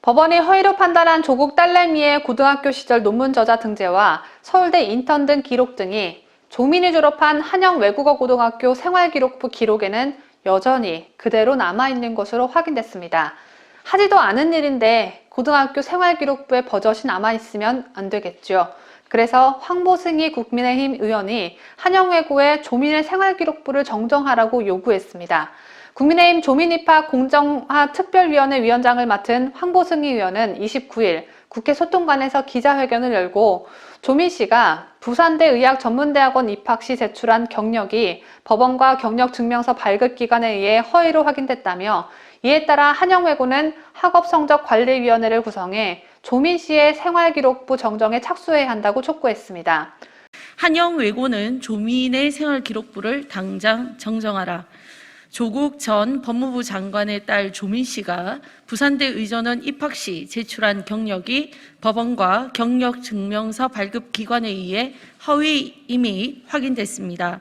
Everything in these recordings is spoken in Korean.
법원이 허위로 판단한 조국 딸내미의 고등학교 시절 논문 저자 등재와 서울대 인턴 등 기록 등이 조민이 졸업한 한영 외국어 고등학교 생활기록부 기록에는 여전히 그대로 남아있는 것으로 확인됐습니다. 하지도 않은 일인데 고등학교 생활기록부에 버젓이 남아있으면 안 되겠죠. 그래서 황보승희 국민의힘 의원이 한영외고의 조민의 생활기록부를 정정하라고 요구했습니다. 국민의힘 조민입학 공정화 특별위원회 위원장을 맡은 황보승희 의원은 29일 국회 소통관에서 기자회견을 열고 조민 씨가 부산대 의학전문대학원 입학 시 제출한 경력이 법원과 경력증명서 발급기관에 의해 허위로 확인됐다며 이에 따라 한영외고는 학업성적관리위원회를 구성해 조민 씨의 생활기록부 정정에 착수해야 한다고 촉구했습니다. 한영외고는 조민의 생활기록부를 당장 정정하라. 조국 전 법무부 장관의 딸 조민 씨가 부산대 의전원 입학 시 제출한 경력이 법원과 경력증명서 발급기관에 의해 허위임이 확인됐습니다.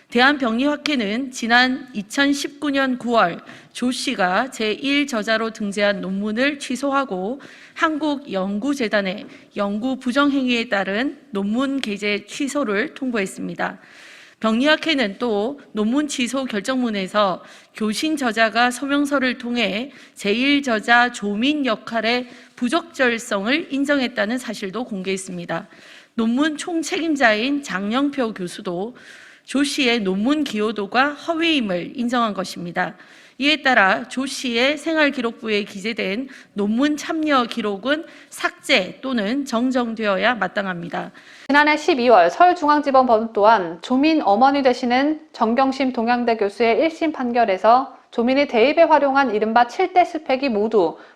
대한병리학회는 지난 2019년 9월 조 씨가 제1저자로 등재한 논문을 취소하고 한국연구재단에 연구 부정행위에 따른 논문 게재 취소를 통보했습니다. 병리학회는 또 논문 취소 결정문에서 교신 저자가 서명서를 통해 제1저자 조민 역할의 부적절성을 인정했다는 사실도 공개했습니다. 논문 총책임자인 장영표 교수도 조 씨의 논문 기여도가 허위임을 인정한 것입니다. 이에 따라 조 씨의 생활기록부에 기재된 논문 참여 기록은 삭제 또는 정정되어야 마땅합니다. 지난해 12월 서울중앙지법원 또한 조민 어머니 되시는 정경심 동양대 교수의 1심 판결에서 조민이 대입에 활용한 이른바 7대 스펙이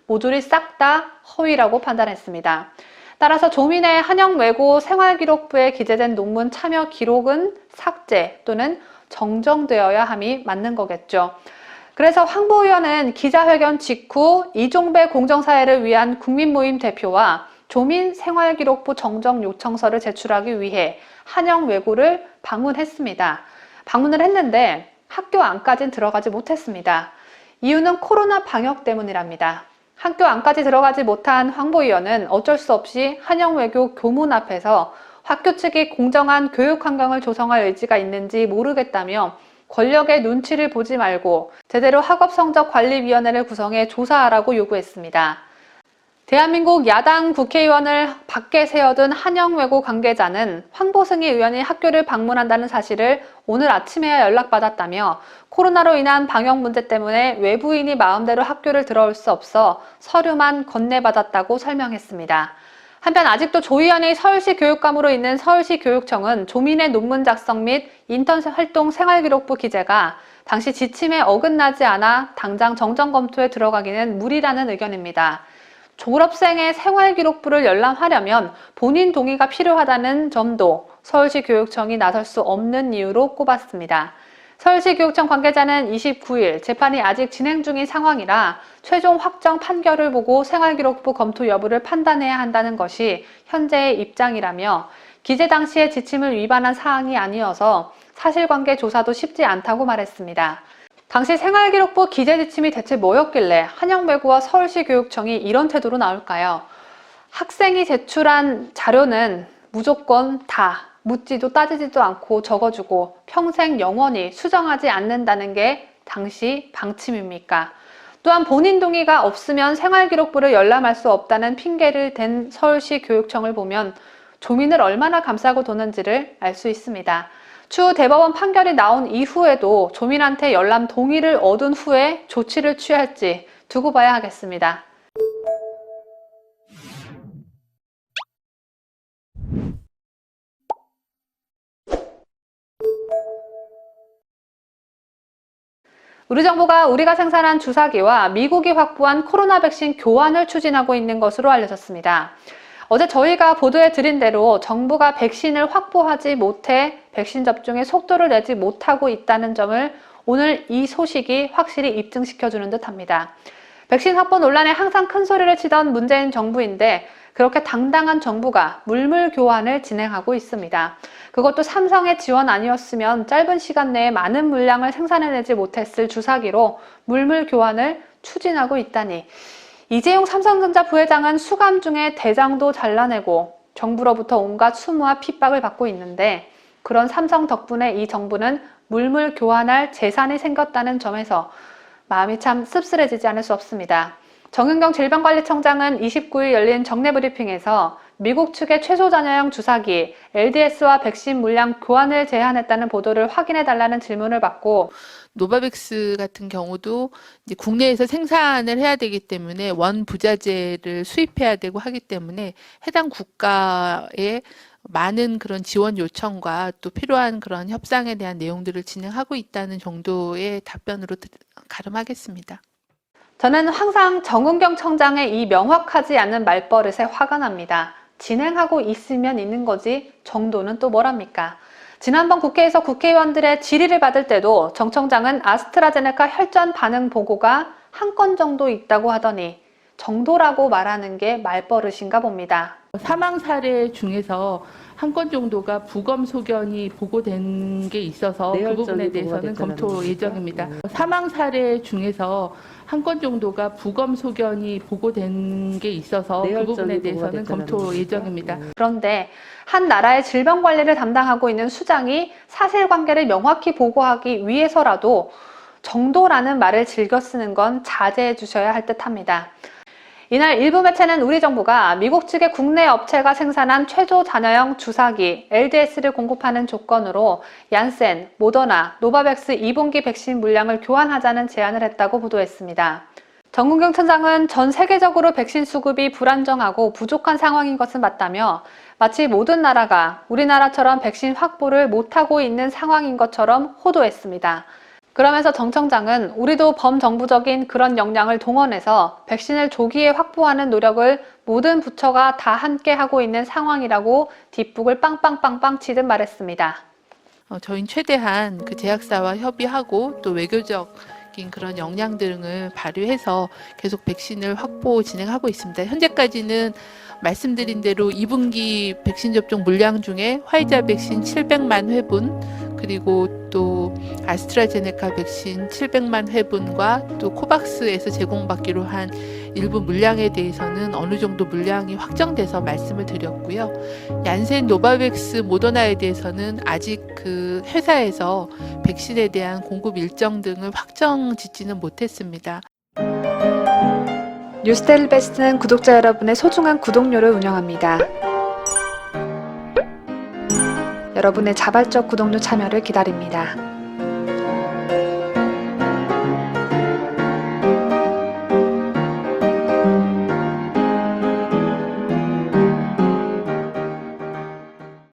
모조리 싹 다 허위라고 판단했습니다. 따라서 조민의 한영외고 생활기록부에 기재된 논문 참여 기록은 삭제 또는 정정되어야 함이 맞는 거겠죠. 그래서 황보 의원은 기자회견 직후 이종배 공정사회를 위한 국민모임 대표와 조민 생활기록부 정정 요청서를 제출하기 위해 한영외고를 방문했습니다. 방문을 했는데 학교 안까지는 들어가지 못했습니다. 이유는 코로나 방역 때문이랍니다. 학교 안까지 들어가지 못한 황보 의원은 어쩔 수 없이 한영외고 교문 앞에서 학교 측이 공정한 교육 환경을 조성할 의지가 있는지 모르겠다며 권력의 눈치를 보지 말고 제대로 학업성적관리위원회를 구성해 조사하라고 요구했습니다. 대한민국 야당 국회의원을 밖에 세워둔 한영외고 관계자는 황보승희 의원이 학교를 방문한다는 사실을 오늘 아침에야 연락받았다며 코로나로 인한 방역 문제 때문에 외부인이 마음대로 학교를 들어올 수 없어 서류만 건네받았다고 설명했습니다. 한편 아직도 조 의원이 서울시 교육감으로 있는 서울시 교육청은 조민의 논문 작성 및 인턴 활동 생활기록부 기재가 당시 지침에 어긋나지 않아 당장 정정 검토에 들어가기는 무리라는 의견입니다. 졸업생의 생활기록부를 열람하려면 본인 동의가 필요하다는 점도 서울시 교육청이 나설 수 없는 이유로 꼽았습니다. 서울시 교육청 관계자는 29일 재판이 아직 진행 중인 상황이라 최종 확정 판결을 보고 생활기록부 검토 여부를 판단해야 한다는 것이 현재의 입장이라며 기재 당시의 지침을 위반한 사항이 아니어서 사실관계 조사도 쉽지 않다고 말했습니다. 당시 생활기록부 기재 지침이 대체 뭐였길래 한영외고와 서울시 교육청이 이런 태도로 나올까요? 학생이 제출한 자료는 무조건 다 묻지도 따지지도 않고 적어주고 평생 영원히 수정하지 않는다는 게 당시 방침입니까? 또한 본인 동의가 없으면 생활기록부를 열람할 수 없다는 핑계를 댄 서울시 교육청을 보면 조민을 얼마나 감싸고 도는지를 알 수 있습니다. 추후 대법원 판결이 나온 이후에도 조민한테 열람 동의를 얻은 후에 조치를 취할지 두고 봐야 하겠습니다. 우리 정부가 우리가 생산한 주사기와 미국이 확보한 코로나 백신 교환을 추진하고 있는 것으로 알려졌습니다. 어제 저희가 보도해 드린 대로 정부가 백신을 확보하지 못해 백신 접종에 속도를 내지 못하고 있다는 점을 오늘 이 소식이 확실히 입증시켜주는 듯합니다. 백신 확보 논란에 항상 큰 소리를 치던 문재인 정부인데 그렇게 당당한 정부가 물물 교환을 진행하고 있습니다. 그것도 삼성의 지원 아니었으면 짧은 시간 내에 많은 물량을 생산해내지 못했을 주사기로 물물 교환을 추진하고 있다니 이재용 삼성전자 부회장은 수감 중에 대장도 잘라내고 정부로부터 온갖 수모와 핍박을 받고 있는데 그런 삼성 덕분에 이 정부는 물물 교환할 재산이 생겼다는 점에서 마음이 참 씁쓸해지지 않을 수 없습니다. 정은경 질병관리청장은 29일 열린 정례 브리핑에서 미국 측의 최소 잔여형 주사기 LDS와 백신 물량 교환을 제안했다는 보도를 확인해달라는 질문을 받고 노바백스 같은 경우도 이제 국내에서 생산을 해야 되기 때문에 원부자재를 수입해야 되고 하기 때문에 해당 국가에 많은 그런 지원 요청과 또 필요한 그런 협상에 대한 내용들을 진행하고 있다는 정도의 답변으로 가름하겠습니다. 저는 항상 정은경 청장의 이 명확하지 않은 말버릇에 화가 납니다. 진행하고 있으면 있는 거지 정도는 또 뭐랍니까? 지난번 국회에서 국회의원들의 질의를 받을 때도 정 청장은 아스트라제네카 혈전 반응 보고가 한 건 정도 있다고 하더니 정도라고 말하는 게 말버릇인가 봅니다. 사망 사례 중에서 한 건 정도가 부검 소견이 보고된 게 있어서 그 부분에 대해서는 검토 예정입니다. 사망 사례 중에서 한 건 정도가 부검 소견이 보고된 게 있어서 그 부분에 대해서는 검토 예정입니다. 그런데 한 나라의 질병 관리를 담당하고 있는 수장이 사실관계를 명확히 보고하기 위해서라도 정도라는 말을 즐겨 쓰는 건 자제해 주셔야 할 듯합니다. 이날 일부 매체는 우리 정부가 미국 측의 국내 업체가 생산한 최소 잔여형 주사기 LDS를 공급하는 조건으로 얀센, 모더나, 노바백스 2분기 백신 물량을 교환하자는 제안을 했다고 보도했습니다. 정은경 청장은 전 세계적으로 백신 수급이 불안정하고 부족한 상황인 것은 맞다며 마치 모든 나라가 우리나라처럼 백신 확보를 못하고 있는 상황인 것처럼 호도했습니다. 그러면서 정 청장은 우리도 범정부적인 그런 역량을 동원해서 백신을 조기에 확보하는 노력을 모든 부처가 다 함께 하고 있는 상황이라고 뒷북을 빵빵빵빵 치듯 말했습니다. 저희는 최대한 그 제약사와 협의하고 또 외교적인 그런 역량 등을 발휘해서 계속 백신을 확보 진행하고 있습니다. 현재까지는 말씀드린 대로 2분기 백신 접종 물량 중에 화이자 백신 700만 회분 그리고 또 아스트라제네카 백신 700만 회분과 또 코박스에서 제공받기로 한 일부 물량에 대해서는 어느 정도 물량이 확정돼서 말씀을 드렸고요. 얀센, 노바백스, 모더나에 대해서는 아직 그 회사에서 백신에 대한 공급 일정 등을 확정 짓지는 못했습니다. 뉴스데일리 베스트는 구독자 여러분의 소중한 구독료를 운영합니다. 여러분의 자발적 구독료 참여를 기다립니다.